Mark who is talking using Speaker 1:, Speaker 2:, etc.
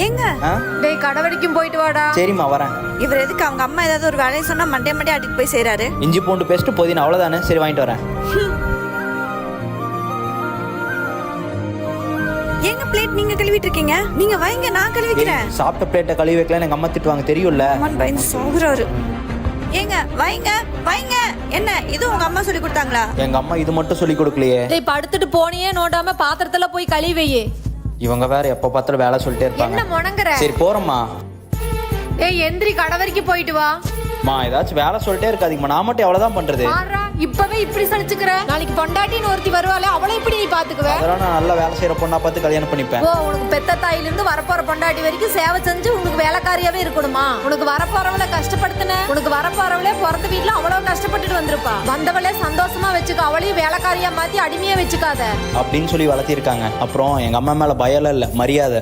Speaker 1: ஏங்க
Speaker 2: டேய் கடை வரைக்கும் போயிட்டு வாடா.
Speaker 3: சரிம்மா வரேன்.
Speaker 1: இவர் எதுக்கு அவங்க அம்மா ஏதாவது ஒரு வேலையை சொன்னா மண்டே அடிட்டு போய் செய்றாரு?
Speaker 3: இஞ்சி பூண்டு பேஸ்ட் புதினா அவ்வளவுதானே. சரி வாங்கிட்டு வரேன்.
Speaker 1: எங்க பிளேட் நீங்க கழுவிட்டு இருக்கீங்க? நீங்க வைங்க, நான் கழுவிக்கிறேன்.
Speaker 3: சாப்பிட்ட பிளேட்டை கழுவி வைக்கல எங்க அம்மா திட்டுவாங்க தெரியும்ல.
Speaker 1: அம்மன் பையன் சாகுறாரு. ஏங்க வைங்க வைங்க. என்ன இது உங்க அம்மா சொல்லி கொடுத்தாங்களா?
Speaker 3: எங்க அம்மா இது மட்டும் சொல்லி கொடுக்கலையே.
Speaker 2: டேய் படுத்துட்டு போனியே நோண்டாம பாத்திரத்துல போய் கழுவி வையே.
Speaker 3: இவங்க வேற எப்ப பார்த்தாலும் வேலை சொல்லிட்டே இருப்பாங்க.
Speaker 2: என்ன முணங்குற?
Speaker 3: சரி போறோம்மா.
Speaker 2: ஏய் எந்திரி கடை வரைக்கும் போயிட்டு வா.
Speaker 3: மா ஏதாச்சும் வேலை சொல்லிட்டே இருக்காதீங்கம்மா. நான் மட்டும் எவ்வளவுதான் பண்றது?
Speaker 2: பாருடா இப்பவே இப்படி சலிச்சுக்கிற. நாளைக்கு பொண்டாட்டின்னு ஒருத்தி வருவாளே அவளை இப்படி நீ பாத்துக்குவ?
Speaker 3: அதெல்லாம் நான் நல்ல வேலை செய்யற பொண்ணா பார்த்து கல்யாணம் பண்ணிப்பேன்.
Speaker 2: ஓ உனக்கு பெத்த தாயில இருந்து வரப்போற பொண்டாட்டி வரைக்கும் சேவை செஞ்சு உனக்கு வேலைக்காரியாவே இருக்கணுமா? உனக்கு வரப்போறவளை கஷ்டப்படுத்தின உனக்கு வரப்போறவளே பிறந்த வீட்டுல அவ்வளவு கஷ்டப்பட்டுட்டு வந்திருப்பா. வந்தவளே சந்தோஷமா வச்சுக்க, அவளையும் வேலைக்காரியா மாத்தி அடிமையா வச்சுக்காத
Speaker 3: அப்படின்னு சொல்லி வளர்த்திருக்காங்க. அப்புறம் எங்க அம்மா மேல பயம் இல்ல, மரியாதை.